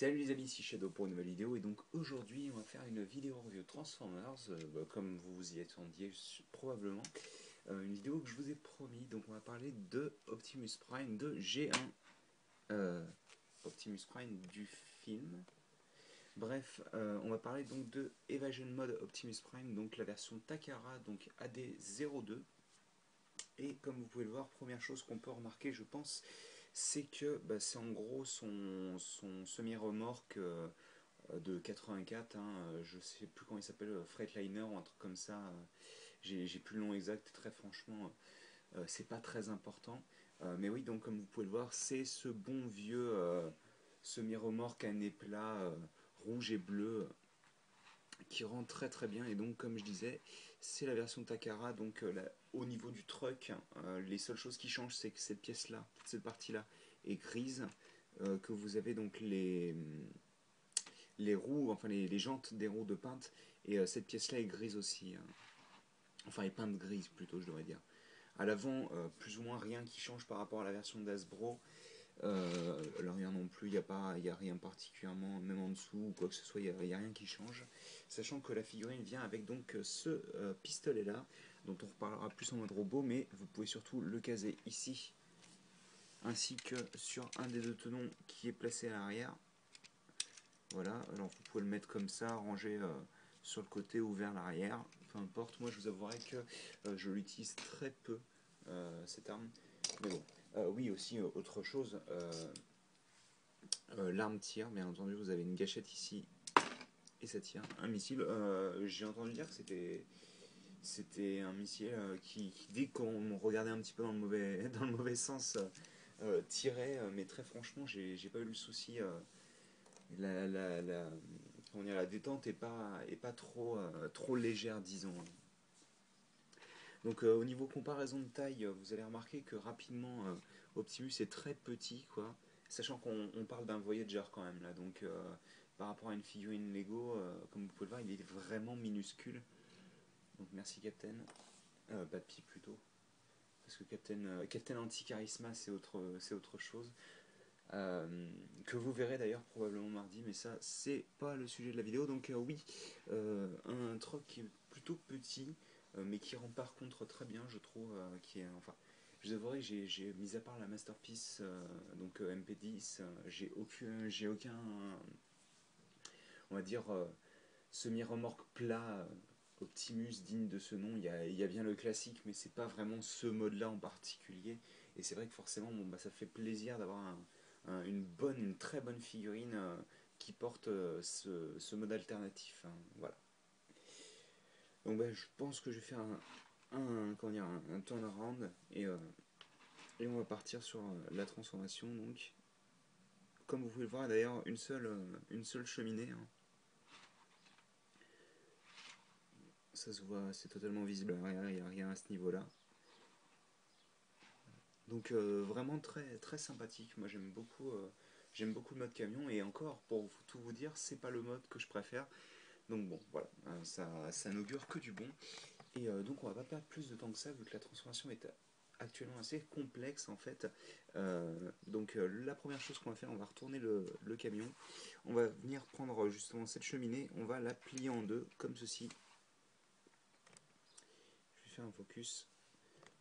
Salut les amis, ici Shadow pour une nouvelle vidéo et donc aujourd'hui on va faire une vidéo review Transformers, comme vous vous y attendiez probablement, une vidéo que je vous ai promis. Donc on va parler de Optimus Prime de G1, Optimus Prime du film. Bref, on va parler donc de Evasion Mode Optimus Prime, donc la version Takara, donc AD02. Et comme vous pouvez le voir, première chose qu'on peut remarquer, je pense, c'est que c'est en gros son semi-remorque de 84, je sais plus comment il s'appelle, Freightliner ou un truc comme ça, j'ai plus le nom exact, très franchement, c'est pas très important. Mais oui, donc comme vous pouvez le voir, c'est ce bon vieux semi-remorque à nez plat, rouge et bleu, qui rend très très bien. Et donc comme je disais, c'est la version Takara. Donc au niveau du truck, les seules choses qui changent, c'est que cette pièce là, cette partie là est grise, que vous avez donc les roues, enfin les jantes des roues de peinte, et cette pièce là est grise aussi, enfin est peinte grise plutôt, je devrais dire. À l'avant, plus ou moins rien qui change par rapport à la version d'Asbro. L'arrière non plus, il n'y a rien particulièrement, même en dessous ou quoi que ce soit, il n'y a rien qui change. Sachant que la figurine vient avec donc ce pistolet là, dont on reparlera plus en mode robot, mais vous pouvez surtout le caser ici, ainsi que sur un des deux tenons qui est placé à l'arrière. Voilà, alors vous pouvez le mettre comme ça, rangé sur le côté ou vers l'arrière, peu importe. Moi je vous avouerai que je l'utilise très peu, cette arme. Mais bon, oui aussi autre chose, l'arme tire, bien entendu vous avez une gâchette ici et ça tire. Un missile, j'ai entendu dire que c'était un missile qui, dès qu'on regardait un petit peu dans dans le mauvais sens, tirait, mais très franchement j'ai pas eu le souci. La, comment dire, la détente est pas trop, trop légère, disons. Donc au niveau comparaison de taille, vous allez remarquer que rapidement Optimus est très petit, quoi. Sachant qu'on parle d'un Voyager quand même là, donc par rapport à une figurine Lego, comme vous pouvez le voir, il est vraiment minuscule. Donc merci Captain, Papy plutôt, parce que Captain Anti-Charisma c'est autre chose. Que vous verrez d'ailleurs probablement mardi, mais ça c'est pas le sujet de la vidéo. Donc oui, un truck qui est plutôt petit, mais qui rend par contre très bien, je trouve, qui est, enfin, je vous avouerai que j'ai mis à part la Masterpiece, donc MP10, j'ai aucun, on va dire, semi-remorque plat, Optimus digne de ce nom. Il y a bien le classique, mais c'est pas vraiment ce mode-là en particulier. Et c'est vrai que forcément, bon, ça fait plaisir d'avoir une très bonne figurine qui porte ce mode alternatif, voilà. Donc je pense que je vais faire comment dire, un turnaround et on va partir sur la transformation. Donc, comme vous pouvez le voir, d'ailleurs, une seule cheminée. Ça se voit, c'est totalement visible à l'arrière, il n'y a rien à ce niveau-là. Donc vraiment très très sympathique. Moi j'aime beaucoup le mode camion, et encore pour tout vous dire, c'est pas le mode que je préfère. Donc bon voilà, ça n'augure que du bon. Et donc on va pas perdre plus de temps que ça vu que la transformation est actuellement assez complexe en fait. Donc la première chose qu'on va faire, on va retourner le camion. On va venir prendre justement cette cheminée, on va la plier en deux comme ceci. Je vais faire un focus.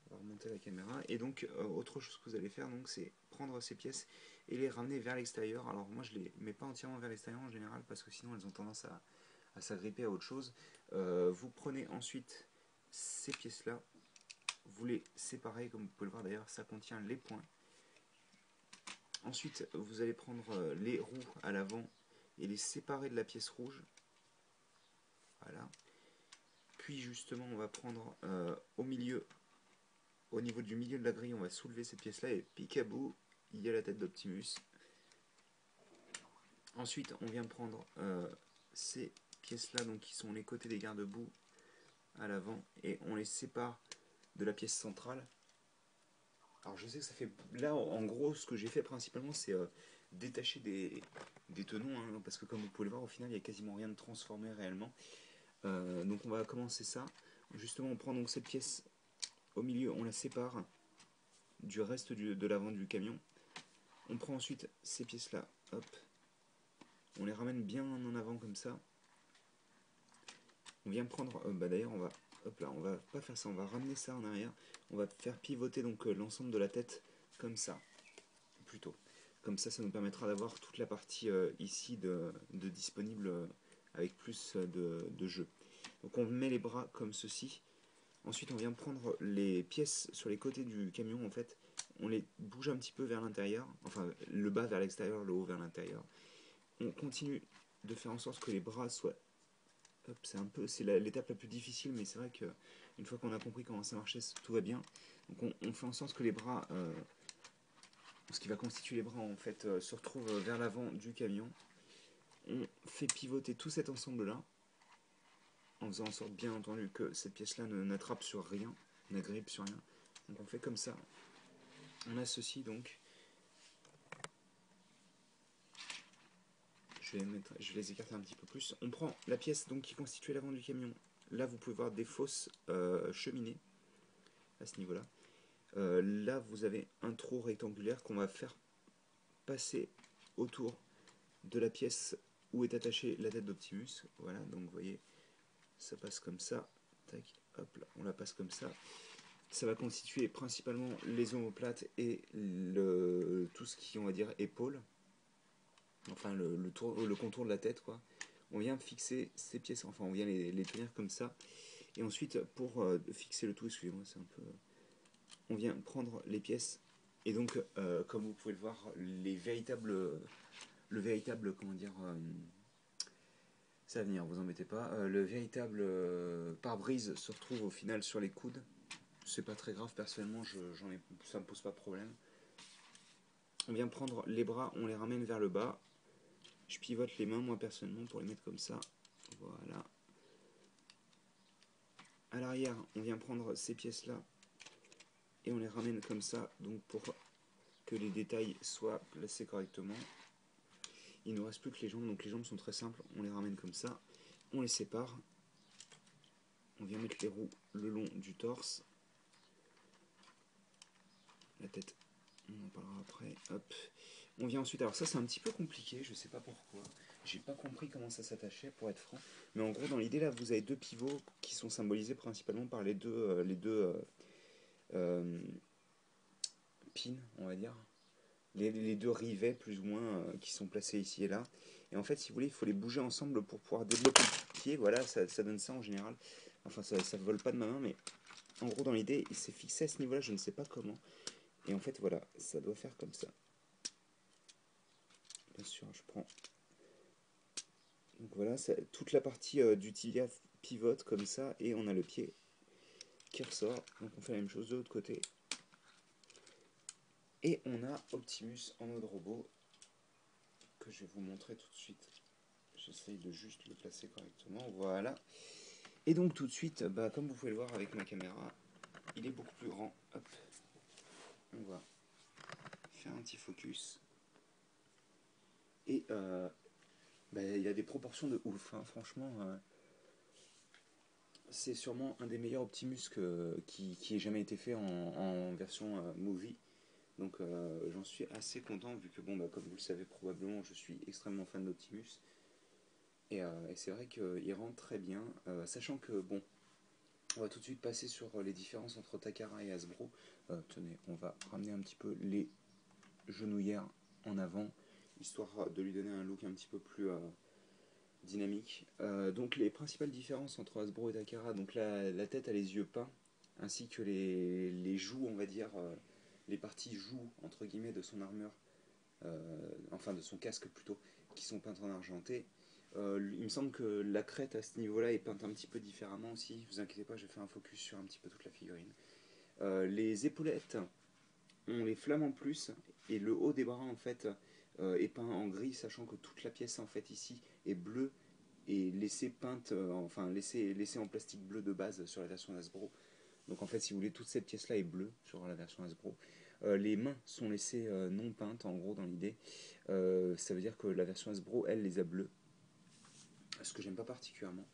On va remonter la caméra. Et donc, autre chose que vous allez faire, donc, c'est prendre ces pièces et les ramener vers l'extérieur. Alors, moi, je les mets pas entièrement vers l'extérieur en général parce que sinon, elles ont tendance à s'agripper à autre chose. Vous prenez ensuite ces pièces-là, vous les séparez, comme vous pouvez le voir d'ailleurs, ça contient les points. Ensuite, vous allez prendre les roues à l'avant et les séparer de la pièce rouge. Voilà. Puis, justement, on va prendre au milieu. Au niveau du milieu de la grille, on va soulever cette pièce-là et picabou, il y a la tête d'Optimus. Ensuite, on vient prendre ces pièces-là, donc qui sont les côtés des garde-boue à l'avant, et on les sépare de la pièce centrale. Alors je sais que ça fait... Là, en gros, ce que j'ai fait principalement, c'est détacher des tenons, parce que comme vous pouvez le voir, au final, il n'y a quasiment rien de transformé réellement. Donc on va commencer ça. Justement, on prend donc cette pièce au milieu, on la sépare du reste de l'avant du camion. On prend ensuite ces pièces-là, hop, on les ramène bien en avant comme ça. On vient prendre, d'ailleurs on va, hop là, on va pas faire ça, on va ramener ça en arrière. On va faire pivoter donc l'ensemble de la tête comme ça, plutôt. Comme ça nous permettra d'avoir toute la partie ici de disponible avec plus de jeu. Donc on met les bras comme ceci. Ensuite on vient prendre les pièces sur les côtés du camion en fait. On les bouge un petit peu vers l'intérieur, enfin le bas vers l'extérieur, le haut vers l'intérieur. On continue de faire en sorte que les bras soient... C'est l'étape la plus difficile, mais c'est vrai qu'une fois qu'on a compris comment ça marchait, tout va bien. Donc on fait en sorte que les bras, ce qui va constituer les bras en fait, se retrouve vers l'avant du camion. On fait pivoter tout cet ensemble-là, en faisant en sorte bien entendu que cette pièce-là n'attrape sur rien, n'agrippe sur rien. Donc on fait comme ça. On associe donc... Je vais les écarter un petit peu plus. On prend la pièce donc qui constituait l'avant du camion. Là, vous pouvez voir des fausses cheminées à ce niveau-là. Là, vous avez un trou rectangulaire qu'on va faire passer autour de la pièce où est attachée la tête d'Optimus. Voilà, donc vous voyez, ça passe comme ça. Tac, hop là, on la passe comme ça. Ça va constituer principalement les omoplates et tout ce qui, on va dire, épaule. Enfin le contour de la tête quoi. On vient fixer ces pièces, enfin on vient les tenir comme ça. Et ensuite pour fixer le tout, excusez-moi c'est un peu... On vient prendre les pièces et donc comme vous pouvez le voir, le véritable, comment dire, ça va venir, vous embêtez pas, le véritable pare-brise se retrouve au final sur les coudes. C'est pas très grave, personnellement ça me pose pas de problème. On vient prendre les bras, on les ramène vers le bas. Je pivote les mains, moi personnellement, pour les mettre comme ça. Voilà. À l'arrière, on vient prendre ces pièces-là et on les ramène comme ça, donc pour que les détails soient placés correctement. Il ne nous reste plus que les jambes, donc les jambes sont très simples. On les ramène comme ça, on les sépare. On vient mettre les roues le long du torse. La tête, on en parlera après. Hop. On vient ensuite, alors ça c'est un petit peu compliqué, je sais pas pourquoi. J'ai pas compris comment ça s'attachait pour être franc. Mais en gros dans l'idée là vous avez deux pivots qui sont symbolisés principalement par les deux pins on va dire. Les deux rivets plus ou moins qui sont placés ici et là. Et en fait si vous voulez il faut les bouger ensemble pour pouvoir débloquer le pied. Voilà ça donne ça en général. Enfin ça vole pas de ma main mais en gros dans l'idée il s'est fixé à ce niveau là je ne sais pas comment. Et en fait voilà ça doit faire comme ça. Bien sûr je prends... Donc voilà, toute la partie du tibia pivote comme ça et on a le pied qui ressort. Donc on fait la même chose de l'autre côté. Et on a Optimus en mode robot que je vais vous montrer tout de suite. J'essaye de juste le placer correctement. Voilà. Et donc tout de suite, comme vous pouvez le voir avec ma caméra, il est beaucoup plus grand. Hop. On va faire un petit focus. Et il a des proportions de ouf. Hein. Franchement... c'est sûrement un des meilleurs Optimus qui ait jamais été fait en version movie. Donc j'en suis assez content vu que comme vous le savez probablement je suis extrêmement fan d'Optimus. Et c'est vrai qu'il rentre très bien. Sachant que on va tout de suite passer sur les différences entre Takara et Hasbro. Tenez, on va ramener un petit peu les genouillères en avant, histoire de lui donner un look un petit peu plus dynamique. Donc les principales différences entre Hasbro et Takara, donc la tête a les yeux peints, ainsi que les joues, on va dire, les parties joues, entre guillemets, de son armure, enfin de son casque plutôt, qui sont peintes en argenté. Il me semble que la crête à ce niveau-là est peinte un petit peu différemment aussi, vous inquiétez pas, je vais faire un focus sur un petit peu toute la figurine. Les épaulettes ont les flammes en plus, et le haut des bras en fait est peint en gris, sachant que toute la pièce en fait ici est bleue et laissée peinte, laissée en plastique bleu de base sur la version Hasbro. Donc en fait, si vous voulez, toute cette pièce-là est bleue sur la version Hasbro. Les mains sont laissées non peintes, en gros, dans l'idée. Ça veut dire que la version Hasbro, elle, les a bleues. Ce que j'aime pas particulièrement.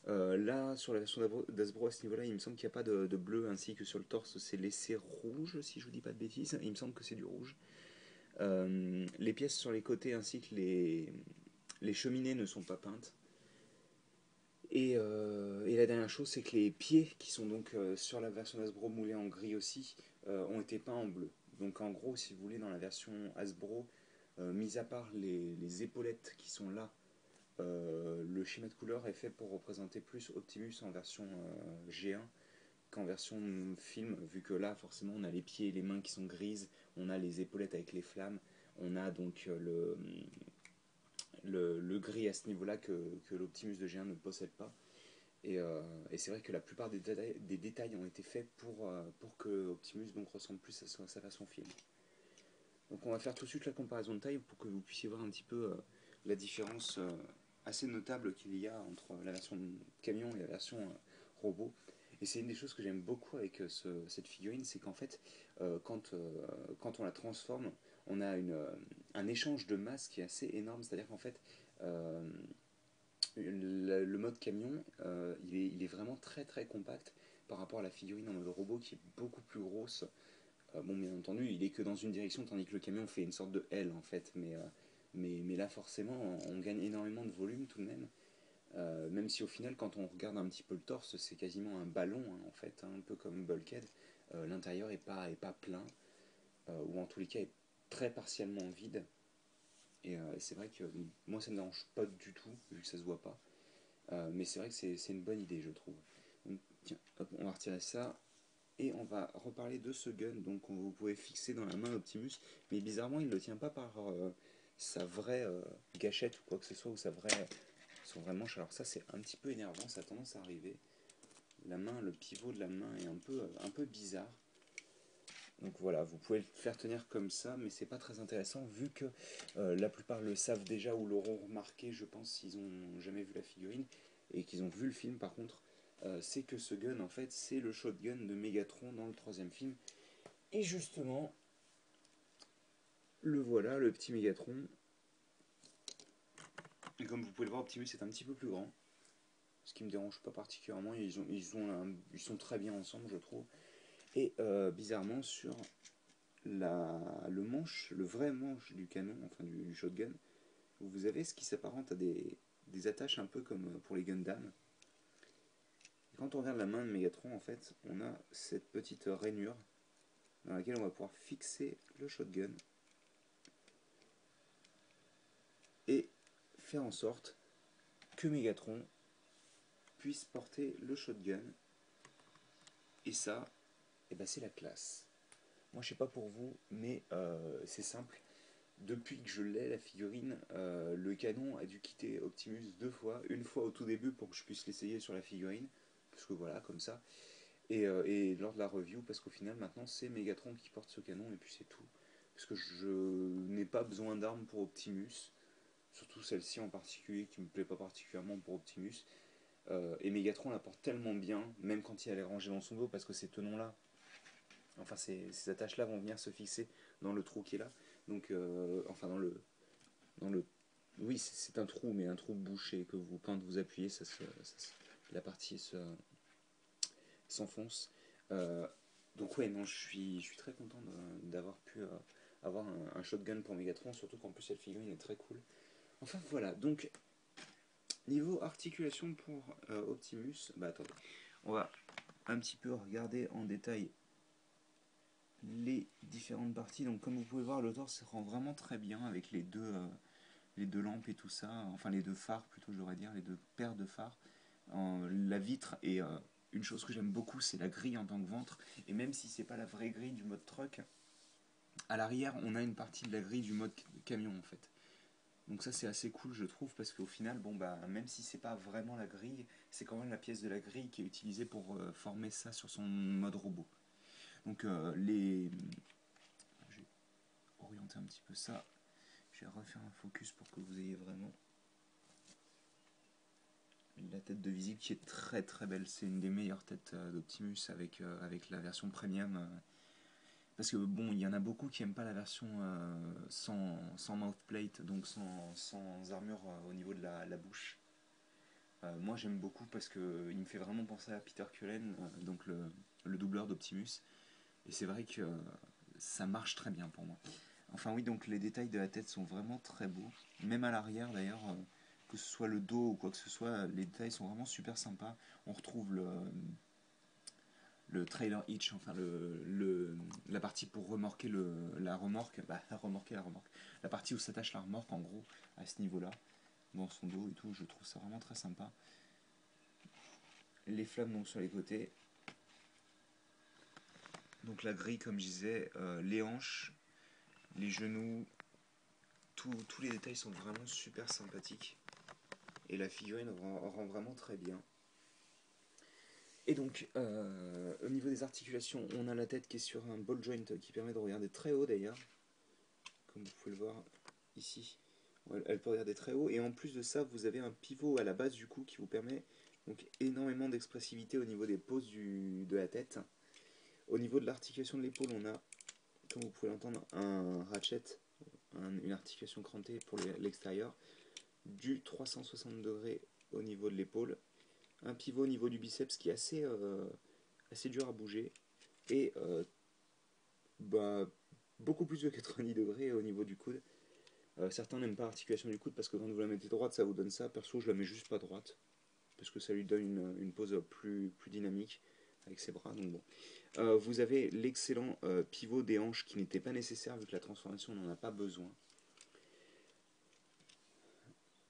Là, sur la version d'Hasbro, à ce niveau-là, il me semble qu'il n'y a pas de bleu, ainsi que sur le torse, c'est laissé rouge, si je vous dis pas de bêtises. Il me semble que c'est du rouge. Les pièces sur les côtés, ainsi que les cheminées ne sont pas peintes. Et la dernière chose, c'est que les pieds, qui sont donc sur la version Hasbro moulés en gris aussi, ont été peints en bleu. Donc en gros, si vous voulez, dans la version Hasbro, mis à part les épaulettes qui sont là, le schéma de couleur est fait pour représenter plus Optimus en version G1 qu'en version film, vu que là, forcément, on a les pieds et les mains qui sont grises, on a les épaulettes avec les flammes, on a donc le gris à ce niveau-là que l'Optimus de G1 ne possède pas. Et c'est vrai que la plupart des détails ont été faits pour que Optimus donc, ressemble plus à sa façon film. Donc on va faire tout de suite la comparaison de taille pour que vous puissiez voir un petit peu la différence assez notable qu'il y a entre la version camion et la version robot. Et c'est une des choses que j'aime beaucoup avec cette figurine, c'est qu'en fait, quand on la transforme, on a un échange de masse qui est assez énorme. C'est-à-dire qu'en fait, euh, le mode camion, il est vraiment très très compact par rapport à la figurine en mode robot qui est beaucoup plus grosse. Bon, bien entendu, il est que dans une direction, tandis que le camion fait une sorte de L en fait. Mais là, forcément, on gagne énormément de volume tout de même. Même si au final, quand on regarde un petit peu le torse, c'est quasiment un ballon hein, en fait, hein, un peu comme Bulkhead. L'intérieur est pas plein, ou en tous les cas est très partiellement vide. Et c'est vrai que moi ça ne me dérange pas du tout, vu que ça se voit pas. Mais c'est vrai que c'est une bonne idée, je trouve. Donc, tiens, hop, on va retirer ça. Et on va reparler de ce gun, donc vous pouvez fixer dans la main Optimus, mais bizarrement il ne le tient pas par sa vraie gâchette ou quoi que ce soit, ou son vrai manche. Alors ça c'est un petit peu énervant, ça a tendance à arriver. La main, le pivot de la main est un peu bizarre. Donc voilà, vous pouvez le faire tenir comme ça, mais c'est pas très intéressant vu que la plupart le savent déjà ou l'auront remarqué, je pense, s'ils ont jamais vu la figurine et qu'ils ont vu le film par contre. C'est que ce gun en fait c'est le shotgun de Megatron dans le troisième film. Et justement, le voilà, le petit Megatron. Et comme vous pouvez le voir, Optimus est un petit peu plus grand, ce qui me dérange pas particulièrement. Ils sont très bien ensemble, je trouve. Et bizarrement, sur le manche, le vrai manche du canon, enfin du shotgun, vous avez ce qui s'apparente à des attaches un peu comme pour les Gundam. Et quand on regarde la main de Megatron, en fait, on a cette petite rainure dans laquelle on va pouvoir fixer le shotgun et faire en sorte que Megatron puisse porter le shotgun. Et ça, eh ben, c'est la classe. Moi, je sais pas pour vous, mais c'est simple. Depuis que je l'ai, la figurine, le canon a dû quitter Optimus deux fois. Une fois au tout début pour que je puisse l'essayer sur la figurine, parce que voilà, comme ça. Et lors de la review, parce qu'au final, maintenant, c'est Megatron qui porte ce canon, et puis c'est tout. Parce que je n'ai pas besoin d'armes pour Optimus, surtout celle-ci en particulier, qui me plaît pas particulièrement pour Optimus. Et Megatron la porte tellement bien, même quand il est rangé dans son dos, parce que ces tenons-là, enfin ces attaches-là vont venir se fixer dans le trou qui est là. Donc, enfin dans le, oui c'est un trou, mais un trou bouché que vous, quand vous appuyez, la partie s'enfonce. Euh, donc ouais, non, je suis très content d'avoir pu avoir un shotgun pour Megatron, surtout qu'en plus cette figurine est très cool. Enfin voilà, donc niveau articulation pour Optimus, bah attendez, on va un petit peu regarder en détail les différentes parties. Donc comme vous pouvez voir, le torse se rend vraiment très bien avec les deux lampes et tout ça, enfin les deux phares plutôt je devrais dire, les deux paires de phares. La vitre et une chose que j'aime beaucoup, c'est la grille en tant que ventre. Et même si c'est pas la vraie grille du mode truck, à l'arrière on a une partie de la grille du mode camion en fait. Donc ça c'est assez cool je trouve parce qu'au final bon bah même si c'est pas vraiment la grille, c'est quand même la pièce de la grille qui est utilisée pour former ça sur son mode robot. Donc je vais orienter un petit peu ça. Je vais refaire un focus pour que vous ayez vraiment la tête de visible qui est très très belle. C'est une des meilleures têtes d'Optimus avec la version premium. Parce que bon, il y en a beaucoup qui n'aiment pas la version sans mouthplate, donc sans armure au niveau de la bouche. Moi j'aime beaucoup parce qu'il me fait vraiment penser à Peter Cullen, donc le doubleur d'Optimus. Et c'est vrai que ça marche très bien pour moi. Enfin oui, donc les détails de la tête sont vraiment très beaux. Même à l'arrière d'ailleurs, que ce soit le dos ou quoi que ce soit, les détails sont vraiment super sympas. On retrouve le trailer hitch, enfin la partie pour remorquer la remorque, remorquer la remorque, la partie où s'attache la remorque en gros, à ce niveau-là, dans son dos et tout, je trouve ça vraiment très sympa. Les flammes donc sur les côtés. Donc la grille comme je disais, les hanches, les genoux, tous les détails sont vraiment super sympathiques. Et la figurine rend vraiment très bien. Et donc, au niveau des articulations, on a la tête qui est sur un ball joint qui permet de regarder très haut d'ailleurs. Comme vous pouvez le voir ici. Elle peut regarder très haut. Et en plus de ça, vous avez un pivot à la base du cou qui vous permet donc énormément d'expressivité au niveau des poses de la tête. Au niveau de l'articulation de l'épaule, on a, comme vous pouvez l'entendre, un ratchet, une articulation crantée pour l'extérieur, du 360 degrés au niveau de l'épaule, un pivot au niveau du biceps qui est assez dur à bouger, et bah, beaucoup plus de 90 degrés au niveau du coude. Certains n'aiment pas l'articulation du coude parce que quand vous la mettez droite, ça vous donne ça. Perso, je la mets juste pas droite parce que ça lui donne une pose plus dynamique avec ses bras. Donc bon. Vous avez l'excellent pivot des hanches qui n'était pas nécessaire vu que la transformation n'en a pas besoin.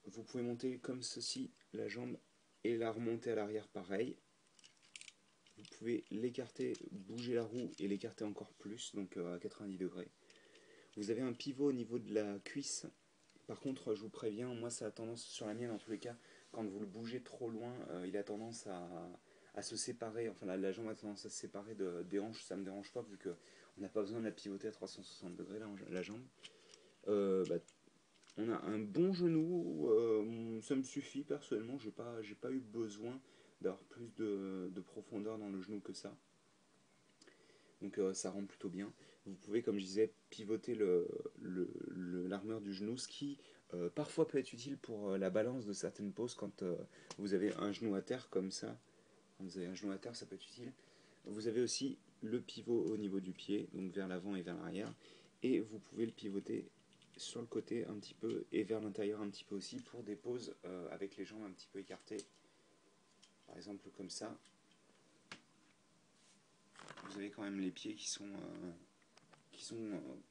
Vous pouvez monter comme ceci la jambe et la remonter à l'arrière pareil. Vous pouvez l'écarter, bouger la roue et l'écarter encore plus, donc à 90 degrés. Vous avez un pivot au niveau de la cuisse. Par contre, je vous préviens, moi ça a tendance, sur la mienne en tous les cas, quand vous le bougez trop loin, il a tendance à se séparer, enfin la jambe a tendance à se séparer des hanches, ça ne me dérange pas vu qu'on n'a pas besoin de la pivoter à 360 degrés la jambe. Bah, on a un bon genou, ça me suffit personnellement, j'ai pas eu besoin d'avoir plus de profondeur dans le genou que ça. Donc ça rend plutôt bien. Vous pouvez, comme je disais, pivoter l'armure du genou, ce qui parfois peut être utile pour la balance de certaines poses quand vous avez un genou à terre comme ça. Quand vous avez un genou à terre, ça peut être utile. Vous avez aussi le pivot au niveau du pied, donc vers l'avant et vers l'arrière. Et vous pouvez le pivoter sur le côté un petit peu et vers l'intérieur un petit peu aussi pour des poses avec les jambes un petit peu écartées. Par exemple comme ça. Vous avez quand même les pieds qui sont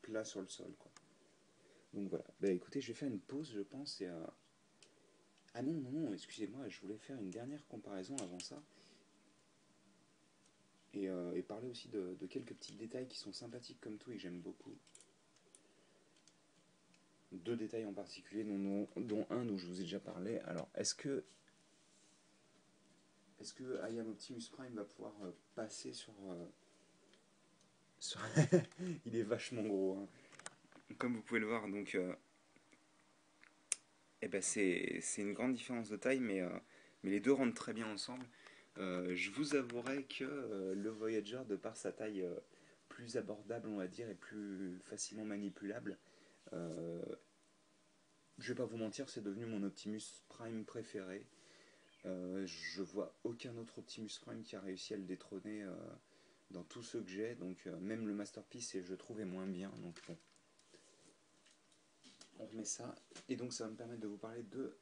plats sur le sol, quoi. Donc voilà. Bah écoutez, je vais faire une pause, je pense. Ah non, non, non, excusez-moi, je voulais faire une dernière comparaison avant ça. Et parler aussi de quelques petits détails qui sont sympathiques comme tout et que j'aime beaucoup. Deux détails en particulier, dont un dont je vous ai déjà parlé. Alors, est-ce que I Am Optimus Prime va pouvoir passer sur il est vachement gros, hein. Comme vous pouvez le voir, donc eh ben c'est une grande différence de taille, mais les deux rentrent très bien ensemble. Je vous avouerai que le Voyager, de par sa taille plus abordable, on va dire, et plus facilement manipulable, euh, je vais pas vous mentir, c'est devenu mon Optimus Prime préféré. Je vois aucun autre Optimus Prime qui a réussi à le détrôner dans tous ceux que j'ai, donc même le Masterpiece, je trouve, est moins bien. Donc bon, on remet ça, et donc ça va me permettre de vous parler de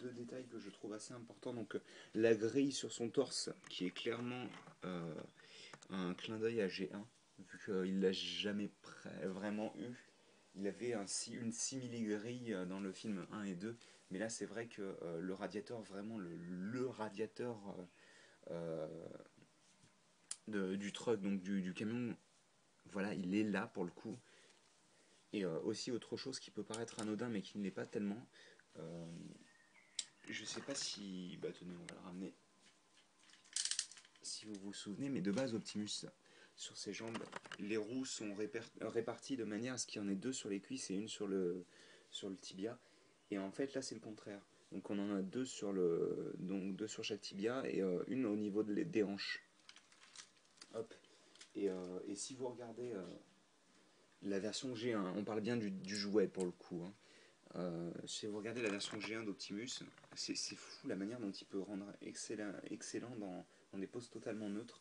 deux détails que je trouve assez importants. Donc la grille sur son torse, qui est clairement un clin d'œil à G1, vu qu'il l'a jamais vraiment eu. Il avait une simili-grille dans le film 1 et 2, mais là c'est vrai que le radiateur, vraiment le radiateur du truck, donc du camion, voilà, il est là pour le coup. Et aussi autre chose qui peut paraître anodin mais qui ne l'est pas tellement. Euh, je sais pas si... Bah tenez, on va le ramener. Si vous vous souvenez, mais de base Optimus, sur ses jambes, les roues sont réparties de manière à ce qu'il y en ait deux sur les cuisses et une sur le tibia. Et en fait là c'est le contraire. Donc on en a donc deux sur chaque tibia et une au niveau des hanches. Hop. Et si vous regardez la version G1, on parle bien du jouet pour le coup, hein. Si vous regardez la version G1 d'Optimus, c'est fou la manière dont il peut rendre excellent dans des poses totalement neutres.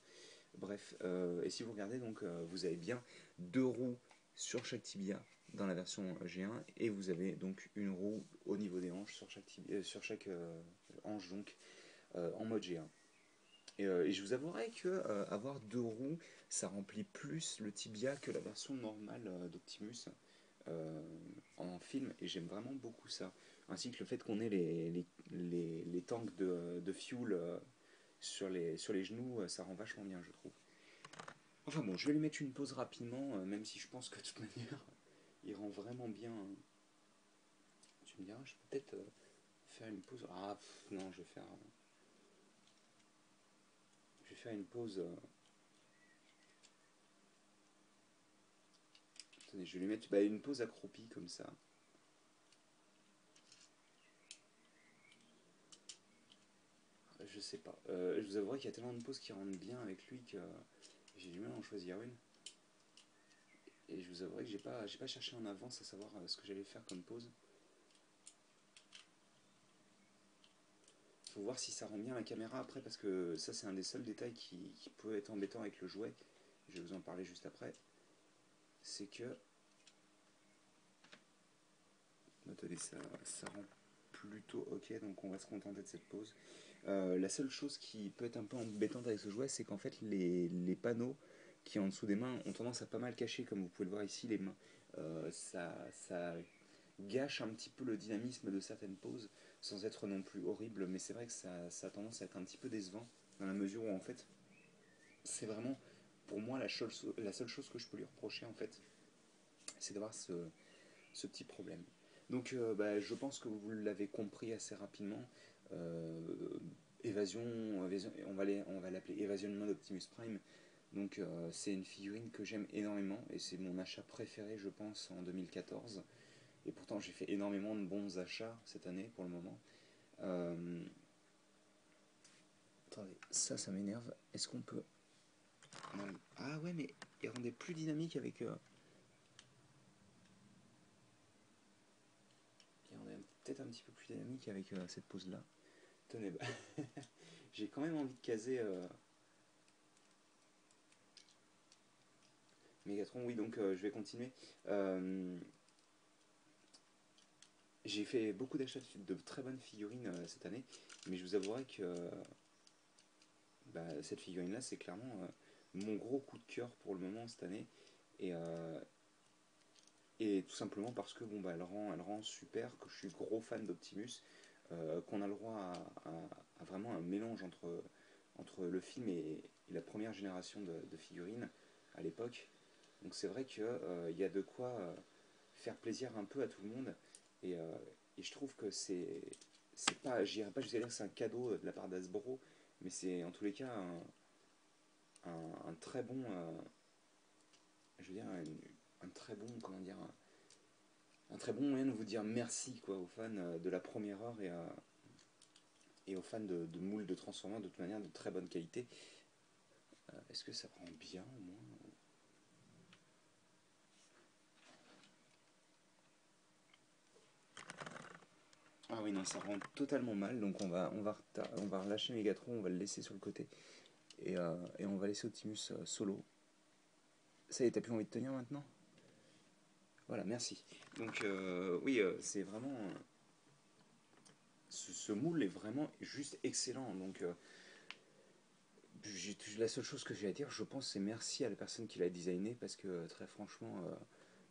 Bref, et si vous regardez, donc, vous avez bien deux roues sur chaque tibia dans la version G1, et vous avez donc une roue au niveau des hanches sur chaque, sur chaque hanche, donc en mode G1. Et je vous avouerai que avoir deux roues, ça remplit plus le tibia que la version normale d'Optimus euh, en film, et j'aime vraiment beaucoup ça. Ainsi que le fait qu'on ait les tanks de fuel sur les genoux, ça rend vachement bien, je trouve. Enfin bon, je vais lui mettre une pause rapidement, même si je pense que de toute manière, il rend vraiment bien. Tu me diras, je peux peut-être faire une pause. Ah non, je vais faire une pause. Attendez, je vais lui mettre une pause accroupie comme ça. Je sais pas. Je vous avouerai qu'il y a tellement de pauses qui rendent bien avec lui que j'ai du mal à en choisir une. Et je vous avouerai que j'ai pas cherché en avance à savoir ce que j'allais faire comme pause. Faut voir si ça rend bien la caméra après, parce que ça c'est un des seuls détails qui peut être embêtant avec le jouet. Je vais vous en parler juste après. C'est que... Attendez, ça rend plutôt ok, donc on va se contenter de cette pause. La seule chose qui peut être un peu embêtante avec ce jouet, c'est qu'en fait les panneaux qui en dessous des mains ont tendance à pas mal cacher, comme vous pouvez le voir ici, les mains. Ça gâche un petit peu le dynamisme de certaines poses, sans être non plus horrible, mais c'est vrai que ça a tendance à être un petit peu décevant, dans la mesure où en fait, c'est vraiment, pour moi, la seule chose que je peux lui reprocher, en fait, c'est d'avoir ce petit problème. Donc je pense que vous l'avez compris assez rapidement. Euh, évasion, on va l'appeler Évasion Mode Optimus Prime. Donc c'est une figurine que j'aime énormément et c'est mon achat préféré, je pense, en 2014. Et pourtant j'ai fait énormément de bons achats cette année pour le moment. Euh, Attendez, ça m'énerve. Est-ce qu'on peut... Non, ah ouais, mais il rendait plus dynamique avec... il rendait peut-être un petit peu plus dynamique avec cette pose-là. Tenez, bah, j'ai quand même envie de caser Megatron. Oui, donc je vais continuer. Euh, j'ai fait beaucoup d'achats de très bonnes figurines cette année, mais je vous avouerai que cette figurine-là, c'est clairement mon gros coup de cœur pour le moment cette année. Et, euh, et tout simplement parce que elle rend super, que je suis gros fan d'Optimus, qu'on a le droit à vraiment un mélange entre le film et la première génération de figurines à l'époque. Donc c'est vrai qu'il y a de quoi faire plaisir un peu à tout le monde. Et, euh, et je trouve que c'est pas, j'irais pas jusqu'à dire que c'est un cadeau de la part d'Asbro, mais c'est en tous les cas un très bon, je veux dire, un très bon, comment dire, un très bon moyen de vous dire merci quoi, aux fans de la première heure et aux fans de moules de Transformers de toute manière de très bonne qualité. Est-ce que ça rend bien au moins? Ah oui, non, ça rend totalement mal, donc on va relâcher Megatron, on va le laisser sur le côté, et on va laisser Optimus solo. Ça y est, t'as plus envie de tenir maintenant? Voilà, merci. Donc oui, c'est vraiment... ce moule est vraiment juste excellent, donc la seule chose que j'ai à dire, je pense, c'est merci à la personne qui l'a designé, parce que très franchement,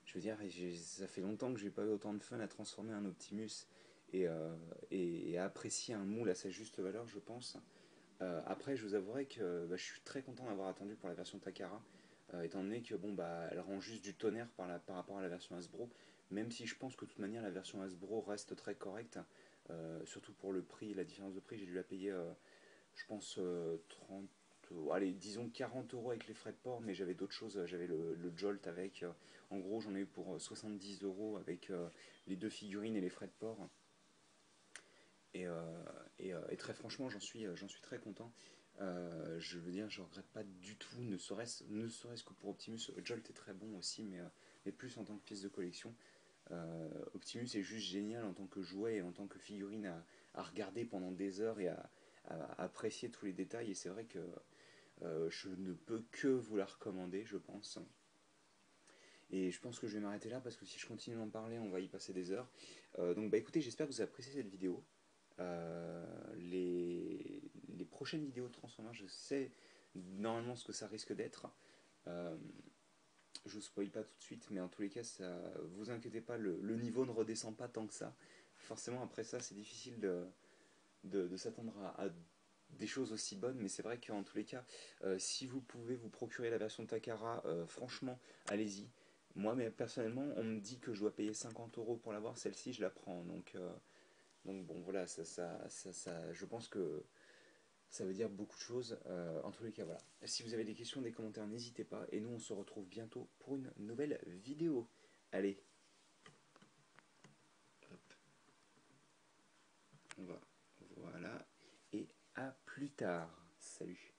je veux dire, ça fait longtemps que j'ai pas eu autant de fun à transformer un Optimus et, euh, et à apprécier un moule à sa juste valeur, je pense. Après, je vous avouerai que je suis très content d'avoir attendu pour la version Takara, étant donné que elle rend juste du tonnerre par rapport à la version Hasbro, même si je pense que de toute manière la version Hasbro reste très correcte, surtout pour le prix, la différence de prix, j'ai dû la payer, je pense, 30, allez, disons 40 euros avec les frais de port, mais j'avais d'autres choses, j'avais le Jolt avec, en gros j'en ai eu pour 70 euros avec les deux figurines et les frais de port. Et, euh, et très franchement, j'en suis très content. Je veux dire, je regrette pas du tout, ne serait-ce que pour Optimus. Jolt est très bon aussi, mais plus en tant que pièce de collection. Optimus est juste génial en tant que jouet et en tant que figurine à regarder pendant des heures et à apprécier tous les détails. Et c'est vrai que je ne peux que vous la recommander, je pense. Et je pense que je vais m'arrêter là parce que si je continue d'en parler, on va y passer des heures. Donc bah écoutez, j'espère que vous avez apprécié cette vidéo. Les prochaines vidéos de Transformers, je sais normalement ce que ça risque d'être. Euh, je vous spoil pas tout de suite, mais en tous les cas, ça, vous inquiétez pas, le niveau ne redescend pas tant que ça. Forcément, après ça, c'est difficile de s'attendre à des choses aussi bonnes, mais c'est vrai qu'en tous les cas, si vous pouvez vous procurer la version de Takara, franchement, allez-y. Moi, mais personnellement, on me dit que je dois payer 50 € pour l'avoir, celle-ci, je la prends. Donc bon, voilà, je pense que ça veut dire beaucoup de choses. En tous les cas, voilà. Si vous avez des questions, des commentaires, n'hésitez pas. Et nous, on se retrouve bientôt pour une nouvelle vidéo. Allez, hop, on va, voilà. Et à plus tard. Salut.